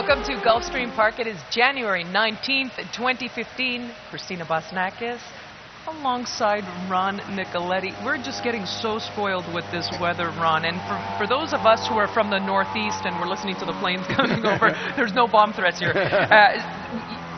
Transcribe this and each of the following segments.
Welcome to Gulfstream Park. It is January 19th, 2015. Christina Bosnakis alongside Ron Nicoletti. We're just getting so spoiled with this weather, Ron. And for those of us who are from the Northeast and we're listening to the planes coming over, there's no bomb threats here.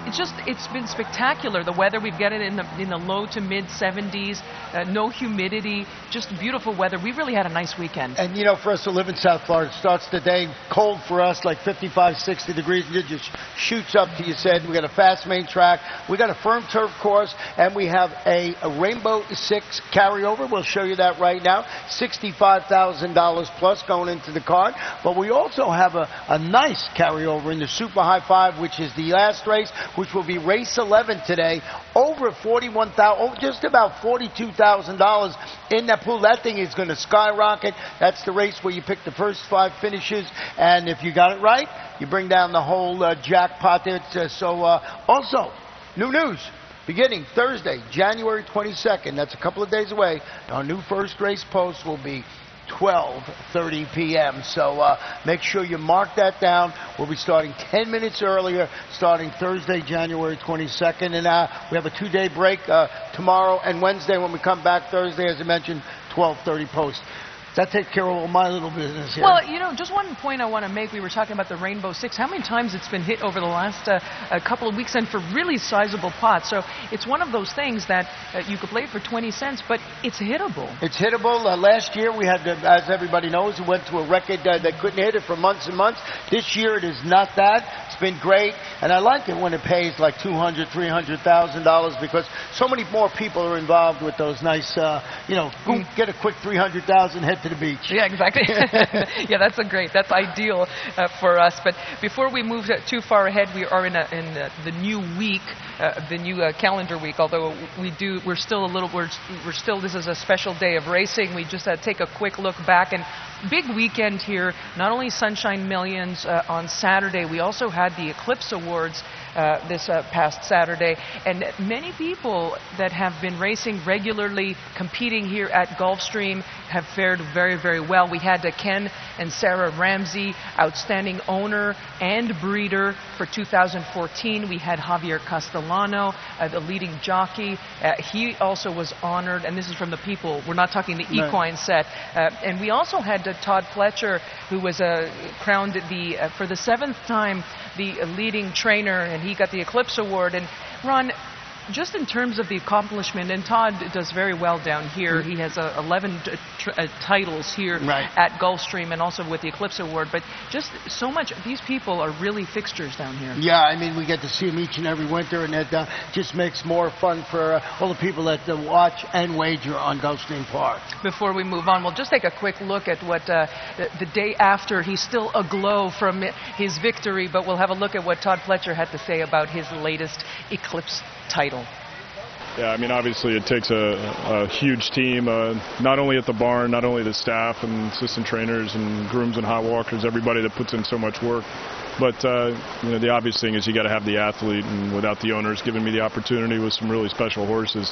It's been spectacular. The weather, we've got it in the low to mid 70s, no humidity, just beautiful weather. We really had a nice weekend. And you know, for us to live in South Florida, it starts the day cold for us, like 55, 60 degrees, and it just shoots up to you said. We got a fast main track, we got a firm turf course, and we have a Rainbow Six carryover. We'll show you that right now. $65,000 plus going into the card. But we also have a nice carryover in the Super High Five, which is the last race, which will be race 11 today, over $41,000, just about $42,000 in that pool. That thing is going to skyrocket. That's the race where you pick the first 5 finishes, and if you got it right, you bring down the whole jackpot there. Also, new news. Beginning Thursday, January 22nd, that's a couple of days away, our new first race post will be 12:30 p.m. So make sure you mark that down. We'll be starting 10 minutes earlier, starting Thursday, January 22nd. And we have a 2-day break tomorrow and Wednesday. When we come back Thursday, as I mentioned, 12:30 post. That takes care of all my little business here. Well, you know, just one point I want to make. We were talking about the Rainbow Six. How many times it's been hit over the last couple of weeks, and for really sizable pots. So it's one of those things that you could play for 20 cents, but it's hittable. It's hittable. Last year we had, as everybody knows, it went to a record that couldn't hit it for months and months. This year it is not that. It's been great, and I like it when it pays like $200,000, $300,000 because so many more people are involved with those nice, get a quick $300,000, head to the beach. Yeah, exactly. Yeah, that's ideal for us. But before we move too far ahead, we are in the new week, the new calendar week. Although we're still this is a special day of racing. We just take a quick look back, and big weekend here. Not only Sunshine Millions on Saturday, we also had the Eclipse Awards this past Saturday, and many people that have been racing regularly, competing here at Gulfstream, have fared very, very well. We had Ken and Sarah Ramsey, outstanding owner and breeder for 2014. We had Javier Castellano, the leading jockey. He also was honored, and this is from the people. We're not talking the equine set. And we also had Todd Pletcher, who was crowned for the 7th time the leading trainer, and he got the Eclipse Award. And Ron, just in terms of the accomplishment, and Todd does very well down here. He has 11 titles here at Gulfstream and also with the Eclipse Award. But just so much, these people are really fixtures down here. Yeah, I mean, we get to see them each and every winter, and it just makes more fun for all the people that watch and wager on Gulfstream Park. Before we move on, we'll just take a quick look at what the day after. He's still aglow from his victory, but we'll have a look at what Todd Pletcher had to say about his latest Eclipse title. Yeah, I mean, obviously it takes a huge team, not only at the barn, not only the staff and assistant trainers and grooms and hot walkers, everybody that puts in so much work. But, the obvious thing is you got to have the athlete, and without the owners giving me the opportunity with some really special horses,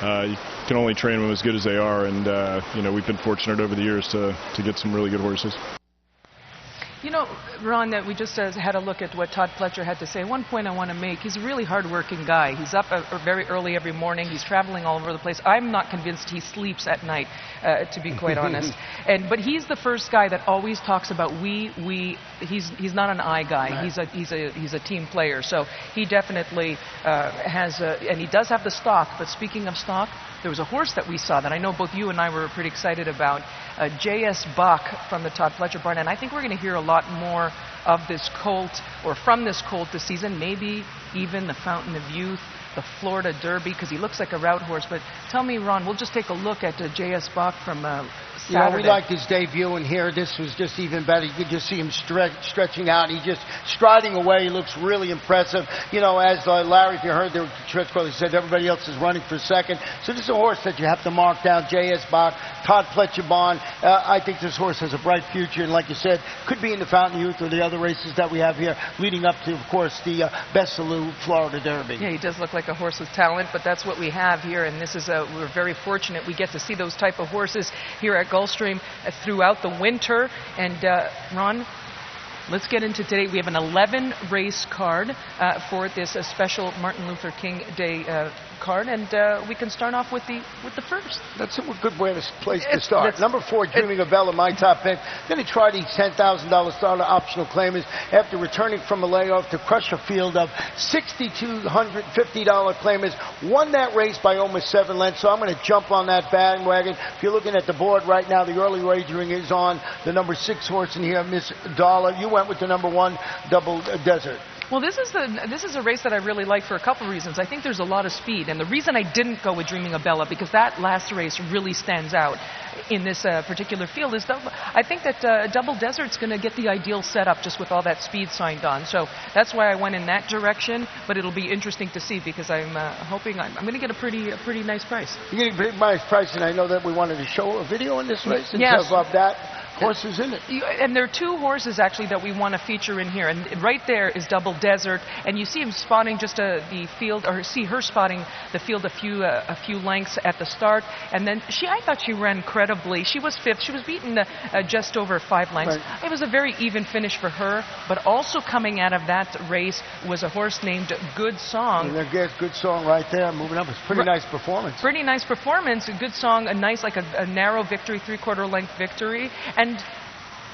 you can only train them as good as they are. And, we've been fortunate over the years to get some really good horses. You know, Ron, that we just had a look at what Todd Pletcher had to say. One point I want to make, he's a really hard-working guy. He's up very early every morning. He's traveling all over the place. I'm not convinced he sleeps at night, to be quite honest. But he's the first guy that always talks about we. He's not an I guy. Right. He's a team player. So he definitely has, and he does have the stock. But speaking of stock, there was a horse that we saw that I know both you and I were pretty excited about, J.S. Buck from the Todd Pletcher barn. And I think we're going to hear a lot more of this colt, or from this colt this season, maybe even the Fountain of Youth, the Florida Derby, because he looks like a route horse. But tell me, Ron, we'll just take a look at J.S. Buck from Saturday. You know, we liked his debut, and here this was just even better. You could just see him stretching out. He's just striding away. He looks really impressive. You know, as Larry, if you heard the Trent he said, everybody else is running for second. So this is a horse that you have to mark down. J.S. Buck, Todd Pletcher barn. I think this horse has a bright future, and like you said, could be in the Fountain Youth or the other races that we have here, leading up to, of course, the Bessalou Florida Derby. Yeah, he does look like a horse with talent, but that's what we have here, and this is we're very fortunate we get to see those type of horses here at Gulfstream throughout the winter. And Ron, let's get into today. We have an 11 race card for this special Martin Luther King Day card, and we can start off with the first. That's a good way to place to start. Number 4, Dreaming of Bella, my top pick. Going to try these $10,000 starter optional claimers after returning from a layoff to crush a field of $6,250 claimers. Won that race by almost 7 lengths, so I'm going to jump on that bandwagon. If you're looking at the board right now, the early wagering is on the number 6 horse in here, Miss Dollar. You went with the number 1, Double Desert. Well, this is a race that I really like for a couple of reasons. I think there's a lot of speed, and the reason I didn't go with Dreaming of Bella, because that last race really stands out in this particular field, is I think that Double Desert's going to get the ideal setup just with all that speed signed on. So that's why I went in that direction, but it'll be interesting to see, because I'm hoping I'm going to get a pretty nice price. You're getting a pretty nice price, and I know that we wanted to show a video in this race and yes. stuff of that. Horses in it. And there are 2 horses actually that we want to feature in here, and right there is Double Desert, and you see him spotting just the field, or see her spotting the field a few lengths at the start, and then I thought she ran credibly. She was 5th. She was beaten just over 5 lengths. Right. It was a very even finish for her, but also coming out of that race was a horse named Good Song. And there's Good Song right there, moving up. It's a pretty nice performance. Pretty nice performance. A Good Song, a nice, like a narrow victory, 3/4 length victory. And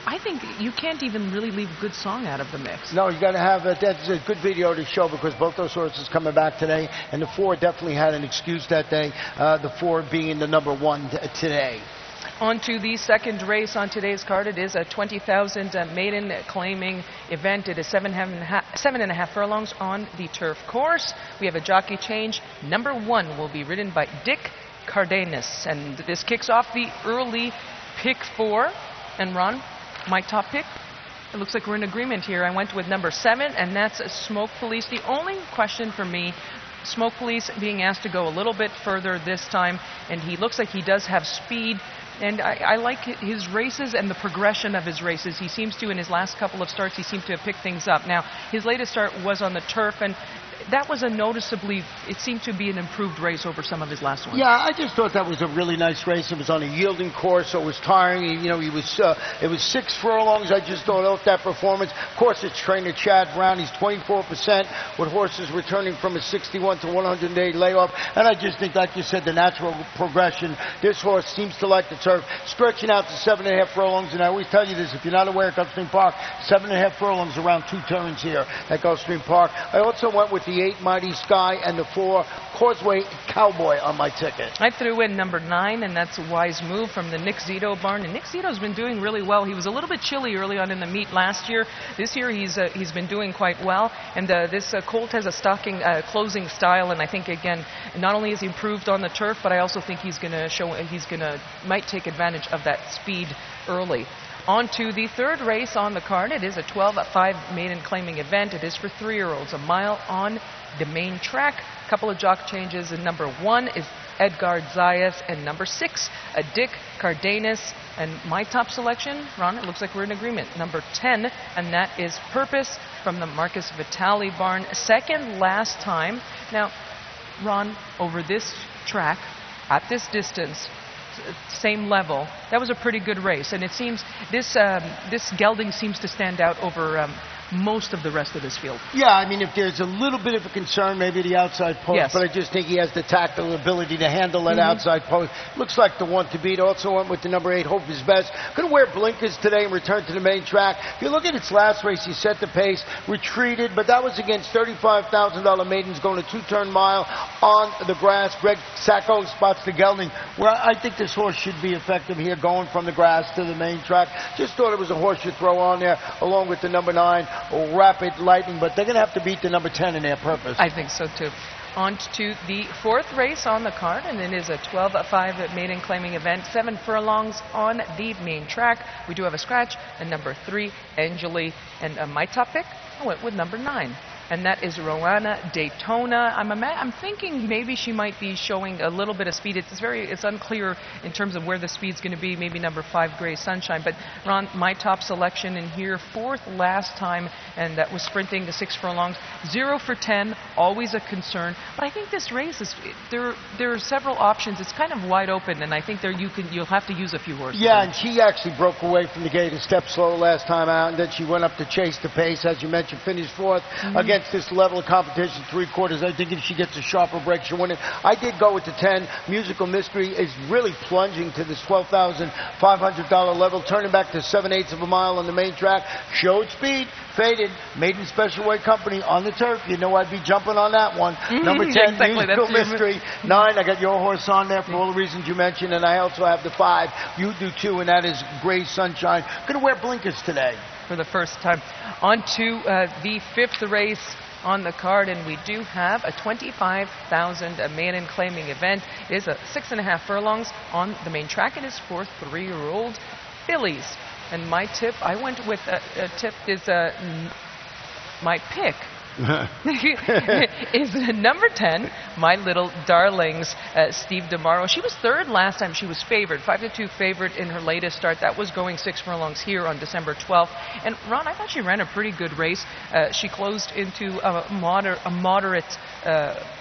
I think you can't even really leave Good Song out of the mix. No, you got to have that's a good video to show, because both those horses coming back today, and the 4 definitely had an excuse that day. The 4 being the number 1 today. On to the second race on today's card. It is a 20,000 maiden claiming event. It is 7.5 furlongs on the turf course. We have a jockey change. Number 1 will be ridden by Dick Cardenas, and this kicks off the early pick 4. And Ron, my top pick, it looks like we're in agreement here. I went with number 7, and that's Smoke Police. The only question for me, Smoke Police being asked to go a little bit further this time, and he looks like he does have speed. And I like his races and the progression of his races. He seems to, in his last couple of starts, he seemed to have picked things up. Now, his latest start was on the turf, and that was it seemed to be an improved race over some of his last ones. Yeah, I just thought that was a really nice race. It was on a yielding course, so it was tiring. It was 6 furlongs. I just don't know if that performance. Of course, it's trainer Chad Brown. He's 24% with horses returning from a 61 to 100-day layoff. And I just think, like you said, the natural progression. This horse seems to like the turf, stretching out to 7.5 furlongs. And I always tell you this, if you're not aware at Gulfstream Park, 7.5 furlongs around 2 turns here at Gulfstream Park. I also went with the 8 Mighty Sky and the 4 Causeway Cowboy on my ticket. I threw in number 9, and that's a Wise Move from the Nick Zito barn. And Nick Zito's been doing really well. He was a little bit chilly early on in the meet last year. This year he's been doing quite well. And this colt has a closing style, and I think again, not only has he improved on the turf, but I also think might take advantage of that speed early. On to the third race on the card. It is a 12-5 maiden claiming event. It is for 3-year-olds, a mile on the main track. A couple of jock changes, and number 1 is Edgar Zayas, and number 6, Dick Cardenas. And my top selection, Ron, it looks like we're in agreement, number 10, and that is Purpose from the Marcus Vitale barn. Second last time. Now, Ron, over this track, at this distance, same level, that was a pretty good race, and it seems this gelding seems to stand out over most of the rest of this field. Yeah, I mean, if there's a little bit of a concern, maybe the outside post, yes. But I just think he has the tactile ability to handle that outside post. Looks like the 1 to beat. Also went with the number 8, Hope Is Best. Going to wear blinkers today and return to the main track. If you look at its last race, he set the pace, retreated, but that was against $35,000 maidens going a 2-turn mile on the grass. Greg Sacco spots the gelding, where I think this horse should be effective here, going from the grass to the main track. Just thought it was a horse you throw on there, along with the number 9, Rapid Lightning, but they're going to have to beat the number 10 in their Purpose. I think so, too. On to the fourth race on the card, and it is a 12-5 maiden claiming event, 7 furlongs on the main track. We do have a scratch, and number 3, Angeli. And my top pick, I went with number 9, and that is Roanna Daytona. I'm thinking maybe she might be showing a little bit of speed. It's unclear in terms of where the speed's going to be. Maybe number 5, Gray Sunshine. But Ron, my top selection in here, 4th last time, and that was sprinting the 6 furlongs. 0 for 10, always a concern. But I think this race is there are several options. It's kind of wide open, and I think you'll have to use a few horses. Yeah, and she actually broke away from the gate a step slow last time out, and then she went up to chase the pace, as you mentioned, finished 4th against this level of competition, 3/4. I think if she gets a sharper break, she'll win it. I did go with the 10. Musical Mystery is really plunging to this $12,500 level, turning back to 7/8 of a mile on the main track. Showed speed, faded, Maiden Special Weight Company on the turf. You know I'd be jumping on that one. Number 10, exactly. Musical Mystery. 9, I got your horse on there for all the reasons you mentioned, and I also have the 5. You do too, and that is Gray Sunshine. Going to wear blinkers today. For the first time. On to the 5th race on the card, and we do have a 25,000 maiden claiming event. It is a 6.5 furlongs on the main track. It is for 3-year-old fillies. And my tip, I went with a tip is my pick is number 10, My Little Darlings, Steve DeMauro. She was 3rd last time. She was favored, 5-2 favorite in her latest start. That was going 6 furlongs here on December 12th. And Ron, I thought she ran a pretty good race. She closed into a moderate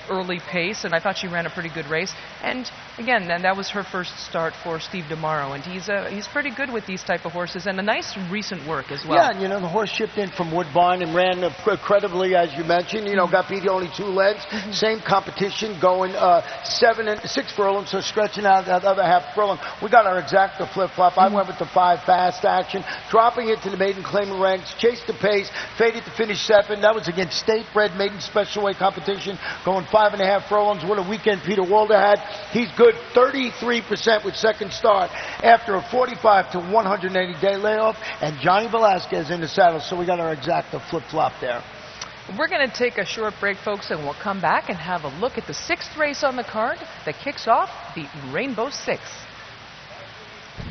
early pace, and I thought she ran a pretty good race. And again, that was her first start for Steve DeMauro, and he's pretty good with these type of horses, and a nice recent work as well. Yeah, and the horse shipped in from Woodbine and ran incredibly, as you mentioned. Got beat only 2 lengths. Same competition, going 7 and 6 furlongs, so stretching out that other half furlong. We got our exacta flip-flop. I went with the 5 Fast Action, dropping into the maiden claiming ranks, chased the pace, faded to finish 7. That was against state-bred maiden special weight competition, going 5.5 furlongs. What a weekend Peter Walder had. He's good, 33% with second start after a 45 to 180-day layoff, and Johnny Velasquez in the saddle. So we got our exacta flip-flop there. We're going to take a short break, folks, and we'll come back and have a look at the 6th race on the card that kicks off the Rainbow 6.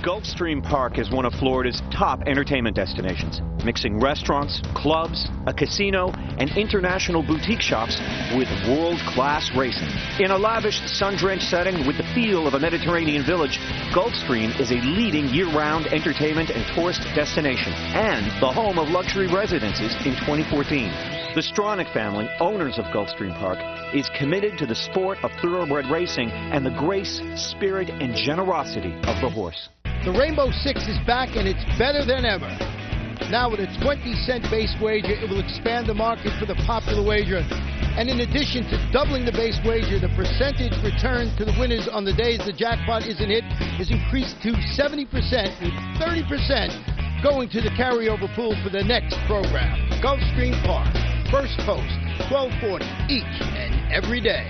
Gulfstream Park is one of Florida's top entertainment destinations, mixing restaurants, clubs, a casino, and international boutique shops with world-class racing. In a lavish, sun-drenched setting with the feel of a Mediterranean village, Gulfstream is a leading year-round entertainment and tourist destination and the home of luxury residences in 2014. The Stronach family, owners of Gulfstream Park, is committed to the sport of thoroughbred racing and the grace, spirit, and generosity of the horse. The Rainbow 6 is back, and it's better than ever. Now with a 20-cent base wager, it will expand the market for the popular wager. And in addition to doubling the base wager, the percentage return to the winners on the days the jackpot isn't hit is increased to 70%, with 30% going to the carryover pool for the next program. Gulfstream Park, first post, 1240 each and every day.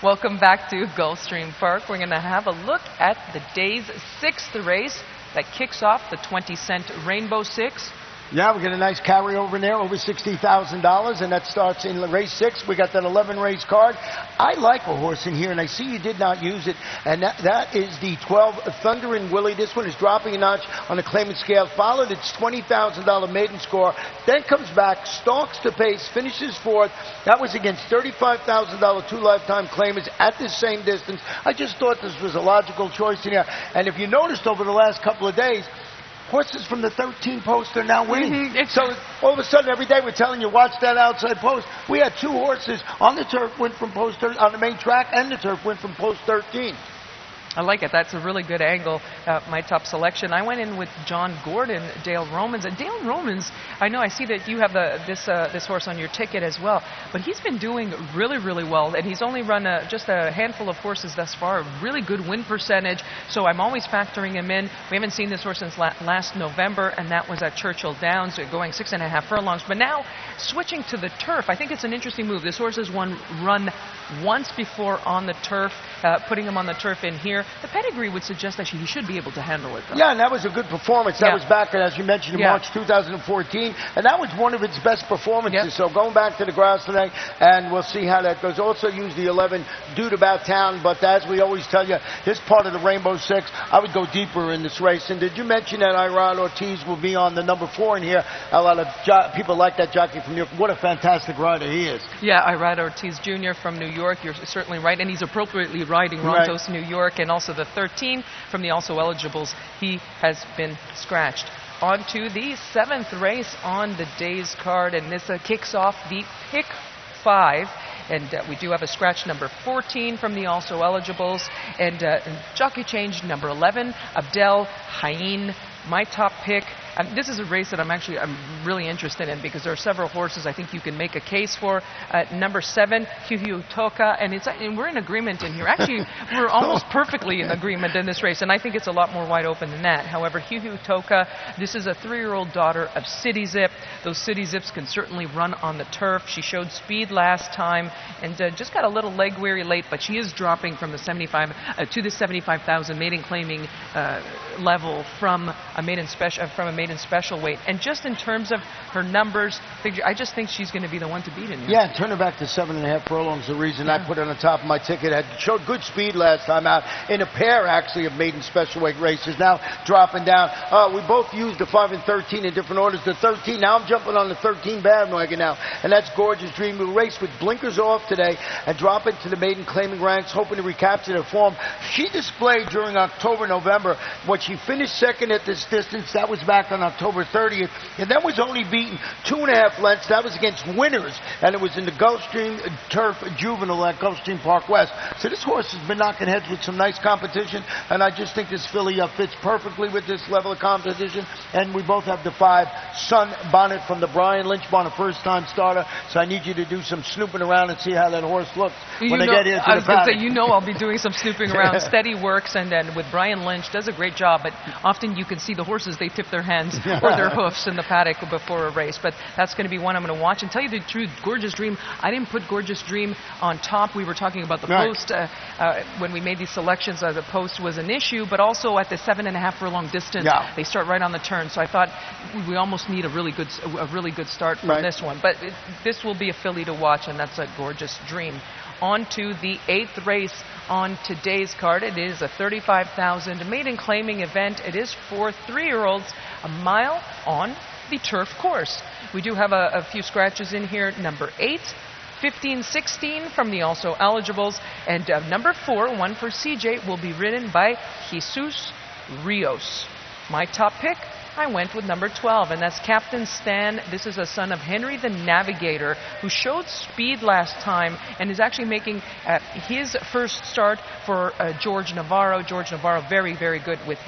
Welcome back to Gulfstream Park. We're going to have a look at the day's 6th race that kicks off the 20-cent Rainbow 6. Yeah, we get a nice carryover in there, over $60,000, and that starts in race 6. We got that 11-race card. I like a horse in here, and I see you did not use it, and that is the 12 Thunder and Willie. This one is dropping a notch on the claimant scale, followed its $20,000 maiden score, then comes back, stalks the pace, finishes 4th. That was against $35,000 2 lifetime claimants at the same distance. I just thought this was a logical choice in here, and if you noticed over the last couple of days, horses from the 13 post are now winning. So all of a sudden, every day we're telling you, watch that outside post. We had 2 horses on the turf win from post on the main track, and the turf win from post 13. I like it. That's a really good angle. My top selection. I went in with John Gordon, Dale Romans. And Dale Romans, I know I see that you have this horse on your ticket as well. But he's been doing really, really well. And he's only run just a handful of horses thus far. Really good win percentage. So I'm always factoring him in. We haven't seen this horse since last November, and that was at Churchill Downs, going 6.5 furlongs. But now switching to the turf, I think it's an interesting move. This horse has run once before on the turf. Putting him on the turf in here, here. The pedigree would suggest that he should be able to handle it, though. Yeah, and that was a good performance. That was back, as you mentioned, in March 2014, and that was one of its best performances. So going back to the grass tonight, and we'll see how that goes. Also use the 11 Dude About Town, but as we always tell you, this part of the Rainbow Six, I would go deeper in this race. And did you mention that Irad Ortiz will be on the number 4 in here? A lot of people like that jockey from New York. What a fantastic rider he is. Yeah, Irad Ortiz Jr. from New York. You're certainly right, and he's appropriately riding Rontos, New York, and also the 13 from the also eligibles. He has been scratched. On to the 7th race on the day's card, and this kicks off the pick 5. And we do have a scratch number 14 from the also eligibles, and jockey change number 11, Abdel Haïn. My top pick. This is a race that I'm really interested in, because there are several horses I think you can make a case for. Number 7, Hiu Toka, and we're in agreement in here. Actually, we're almost perfectly in agreement in this race, and I think it's a lot more wide open than that. However, Hiu Toka, this is a 3-year-old daughter of City Zip. Those City Zips can certainly run on the turf. She showed speed last time, and just got a little leg weary late, but she is dropping from the 75 to the 75,000 maiden claiming level from a maiden special weight. And just in terms of her numbers, I just think she's going to be the one to beat in here. Yeah, turn her back to 7.5 furlongs. The reason I put her on the top of my ticket. Had showed good speed last time out in a pair, actually, of maiden special weight races. Now dropping down. We both used the 5 and 13 in different orders. The 13, now I'm jumping on the 13 bandwagon now, and that's Gorgeous Dream. We race with blinkers off today and drop into the maiden claiming ranks, hoping to recapture their form. She displayed during October, November, when she finished second at this distance. That was back on October 30th, and then was only beaten 2.5 lengths. That was against winners, and it was in the Gulfstream Turf Juvenile at Gulfstream Park West. So this horse has been knocking heads with some nice competition, and I just think this filly fits perfectly with this level of competition. And we both have the 5 Sun Bonnet from the Brian Lynch barn, a first-time starter. So I need you to do some snooping around and see how that horse looks when they get here to the paddock. I was going to say, I'll be doing some snooping around. Steady works, and then with Brian Lynch, does a great job, but often you can see the horses, they tip their hands or their hoofs in the paddock before a race. But that's going to be one I'm going to watch. And tell you the truth, Gorgeous Dream, I didn't put Gorgeous Dream on top. We were talking about the post when we made these selections. The post was an issue, but also at the 7.5 furlong distance, they start right on the turn. So I thought we almost need a really good start from this one. But this will be a filly to watch, and that's a Gorgeous Dream. On to the 8th race on today's card. It is a 35,000 maiden claiming event. It is for 3-year-olds, a mile on the turf course. We do have a few scratches in here. Number 8, 15, 16 from the also eligibles, and number 4, one for CJ, will be ridden by Jesus Rios. My top pick, I went with number 12, and that's Captain Stan. This is a son of Henry the Navigator, who showed speed last time and is actually making his first start for George Navarro. George Navarro, very, very good with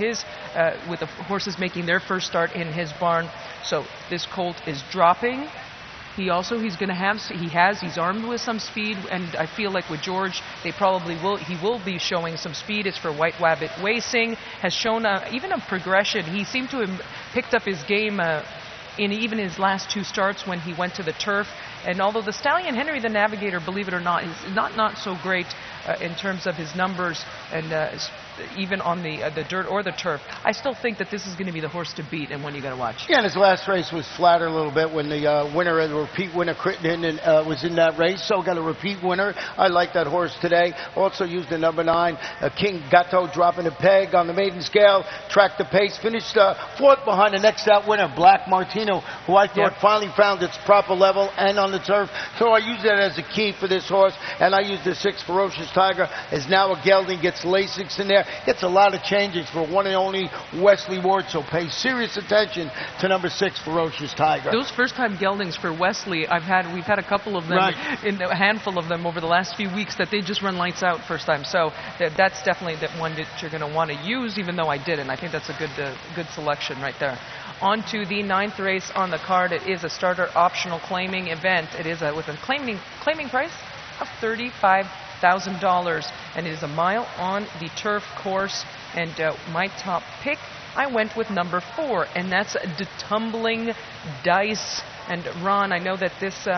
with the horses making their first start in his barn. So this colt is dropping. He's armed with some speed, and I feel like with George, he will be showing some speed. It's for White Wabbit Racing, has shown even a progression. He seemed to have picked up his game in even his last 2 starts when he went to the turf. And although the stallion Henry the Navigator, believe it or not, is not so great in terms of his numbers and even on the dirt or the turf, I still think that this is going to be the horse to beat and one you got to watch. Yeah, and his last race was flatter a little bit when the winner, the repeat winner, Crittenden, was in that race. So got a repeat winner. I like that horse today. Also used the number 9, King Gatto, dropping a peg on the maiden scale, tracked the pace, finished 4th behind the next out winner, Black Martino, who I thought finally found its proper level and on the turf. So I use that as a key for this horse, and I use the 6 Ferocious Tiger as now a gelding, gets Lasix in there. Gets a lot of changes for one and only Wesley Ward, so pay serious attention to number 6, Ferocious Tiger. Those first-time geldings for Wesley, we've had a couple of them, a handful of them over the last few weeks that they just run lights out first time. So that's definitely the one that you're going to want to use, even though I didn't. I think that's a good selection right there. On to the 9th race on the card. It is a starter optional claiming event. It is with a claiming price of $35,000, and it is a mile on the turf course. And my top pick, I went with number 4, and that's the Tumbling Dice. And Ron, I know that this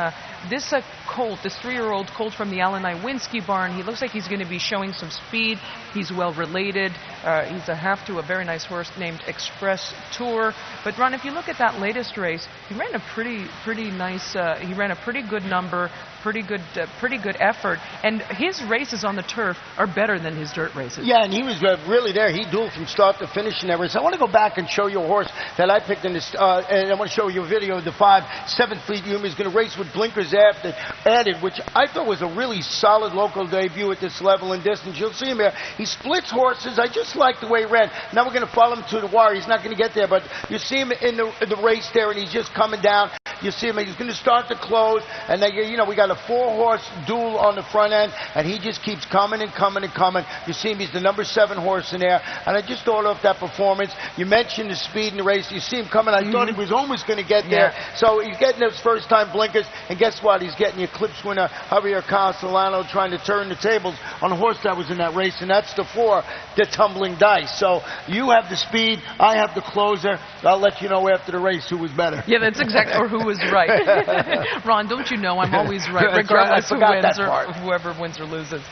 this colt, this 3-year-old colt from the Alan Iwinski barn, he looks like he's going to be showing some speed. He's well related. He's a half to a very nice horse named Express Tour. But Ron, if you look at that latest race, he ran a pretty nice. He ran a pretty good number. Pretty good effort, and his races on the turf are better than his dirt races. Yeah, and he was really there. He dueled from start to finish and everything. So I want to go back and show you a horse that I picked in this, and I want to show you a video of the 7th Fleet Yuma. He's going to race with blinkers added, which I thought was a really solid local debut at this level and distance. You'll see him here. He splits horses. I just like the way he ran. Now we're going to follow him to the wire. He's not going to get there, but you see him in the race there, and he's just coming down. You see him, he's going to start to close, and then, we got a 4-horse duel on the front end, and he just keeps coming and coming and coming. You see him, he's the number 7 horse in there, and I just thought of that performance. You mentioned the speed in the race. You see him coming. I thought he was almost going to get there. So he's getting those first-time blinkers, and guess what? He's getting the Eclipse winner, Javier Castellano, trying to turn the tables on a horse that was in that race, and that's the 4, the Tumbling Dice. So you have the speed, I have the closer. I'll let you know after the race who was better. Yeah, that's exactly, or who was right. Ron, don't you know I'm always right, regardless who wins or whoever wins or loses.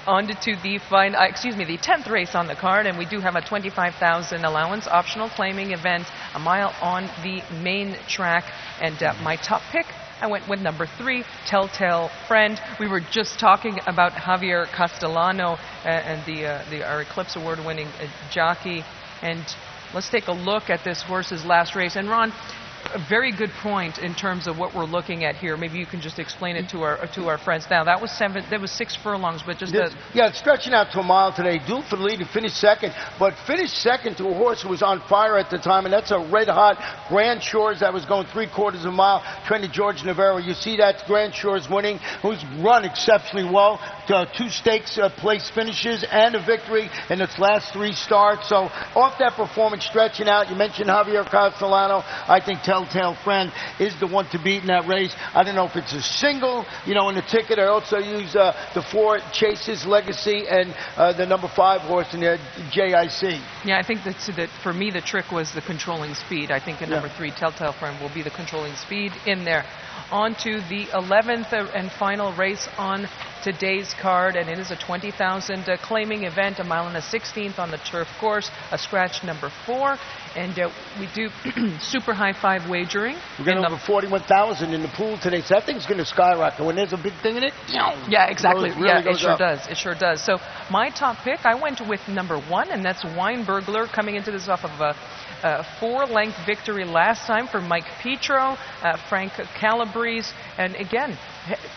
On to the 10th race on the card, and we do have a $25,000 allowance optional claiming event, a mile on the main track, and my top pick, I went with number 3, Telltale Friend. We were just talking about Javier Castellano and our Eclipse Award-winning jockey, and let's take a look at this horse's last race. And Ron, a very good point in terms of what we're looking at here. Maybe you can just explain it to our friends. Now that was 6 furlongs, but just it's stretching out to a mile today. Duel for the lead and finished second, but finished second to a horse who was on fire at the time, and that's a red-hot Grand Shores that was going 3/4 of a mile. Trained to George Navarro. You see that Grand Shores winning, who's run exceptionally well. 2 stakes place finishes and a victory in its last 3 starts. So off that performance, stretching out. You mentioned Javier Castellano. I think Telltale Friend is the one to beat in that race. I don't know if it's a single, in the ticket. I also use the 4 Chase's Legacy and the number 5 horse in there, JIC. Yeah, I think that for me the trick was the controlling speed. I think number 3, Telltale Friend, will be the controlling speed in there. On to the 11th and final race on today's card, and it is a $20,000 claiming event, a mile and a 16th on the turf course, a scratch number 4, and we do super high 5 wagering. We're getting over 41,000 in the pool today, so that thing's going to skyrocket. When there's a big thing in it, yeah, exactly. It sure up. does. It sure does. So my top pick, I went with number 1, and that's Wine Burglar, coming into this off of a 4-length victory last time for Mike Petro, Frank Calabrese, and again,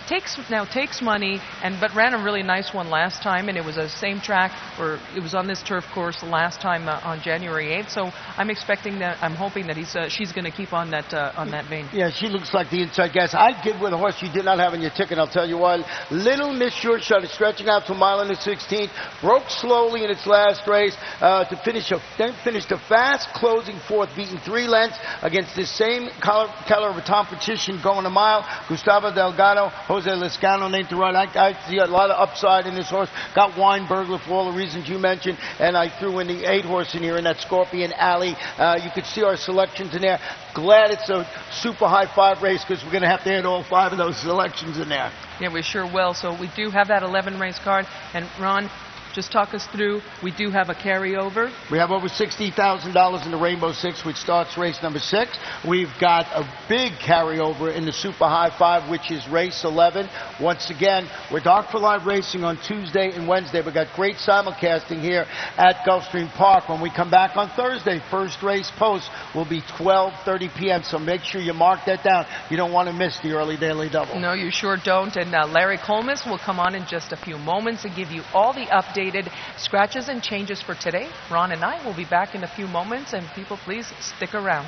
takes money, but ran a really nice one last time, and it was a same track, or it was on this turf course last time on January 8th. So I'm hoping that she's going to keep on that vein. Yeah, she looks like the inside gas. I did with a horse you did not have in your ticket. I'll tell you why. Little Miss Short Shot is stretching out to a mile and a 16th. Broke slowly in its last race to finish a fast closing 4th, beating 3 lengths against this same caliber of competition going a mile. Gustavo Delgado, Jose Lescano named to run. I see a lot of upside in this horse. Got Wine Burglar for all the reasons you mentioned, and I threw in the 8 horse in here in that Scorpion Alley. You could see our selections in there. Glad it's a super high 5 race, because we're going to have to add all 5 of those selections in there. Yeah, we sure will. So we do have that 11 race card, and Ron, just talk us through. We do have a carryover. We have over $60,000 in the Rainbow 6, which starts race number 6. We've got a big carryover in the Super High 5, which is race 11. Once again, we're Dark for Live racing on Tuesday and Wednesday. We've got great simulcasting here at Gulfstream Park. When we come back on Thursday, first race post will be 12:30 p.m., so make sure you mark that down. You don't want to miss the early daily double. No, you sure don't. And Larry Colmus will come on in just a few moments and give you all the updates, scratches and changes for today. Ron and I will be back in a few moments, and people, please stick around.